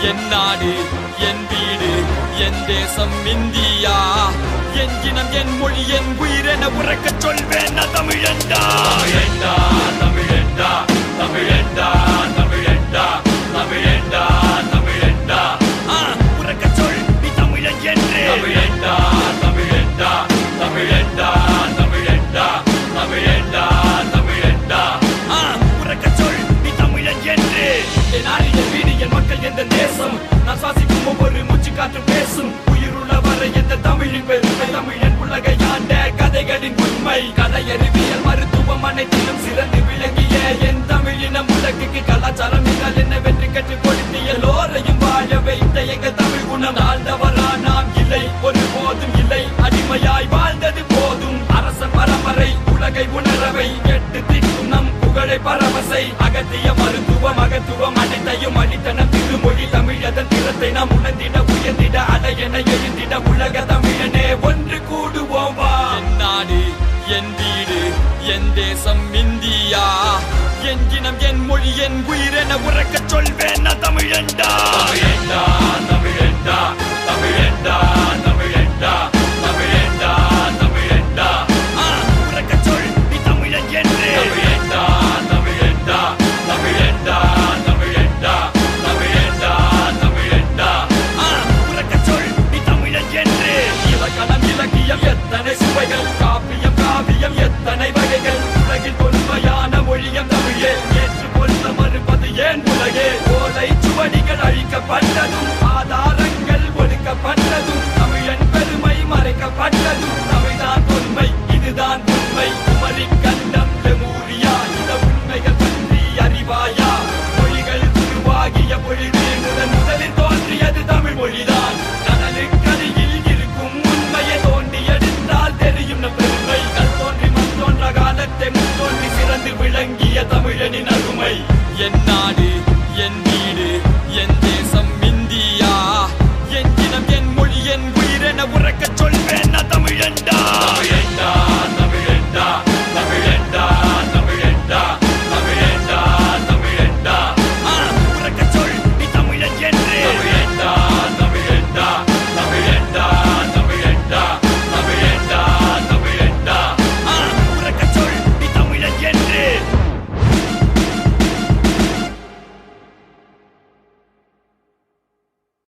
என் நாடு என் வீடு என் தேசம் இந்தியா என் இனம் என் மொழி என் உயிரென உறக்கச் சொல்வேன் தமிழண்டா தமிழண்டா தமிழண்டா தமிழண்டா தமிழண்டா தமிழண்டா தமிழண்டா உறக்கச் சொல் நீ தமிழன் என்று தமிழண்டா தமிழண்டா தமிழண்டா தமிழண்டா தமிழண்டா தமிழண்டா உறக்கச் சொல் நீ தமிழன் என்று என் நாடு என் வீடு என் மக்கள் எந்த தேசம் நான் சுவாசிக்கும் ஒவ்வொரு மூச்சு காற்று பேசும் உயிருள்ள வரை எந்த தமிழின் பெருமை தமிழன் உலகை ஆண்ட கதைகளின் உண்மை கதை அறிவியல் மருத்துவம் அனைத்திலும் சிறந்து விளங்கிய என் தமிழினம் உலகுக்கு கலாச்சாரம் என்றால் என்ன வெற்றி கற்றுக் கொடுத்து எல்லோரையும் வாழ வைத்த எங்கள் தமிழ் குணம் ஆழ்ந்தவரா நாம் இல்லை ஒரு போதும் இல்லை அடிமையாய் வாழ்ந்தது போதும் அரச பரம்பரை உலகை உணரவை எட்டு திக்கும் நம் புகழை பரவசை அகத்திய மருத்துவம் அகத்துவம் அனைத்தையும் அளித்தன திருமொழி தமிழதன் திறத்தை நாம் உணர்ந்திட உயர்ந்திட அடையென எழுந்திட உலக தமிழனே ஒன்று கூடுவோம் வா என் நாடு என் வீடு என் தேசம் இந்தியா என் இனம் என் மொழி என் உயிரென உறக்கச் சொல்வேன் தமிழண்டா தமிழண்டா தமிழண்டா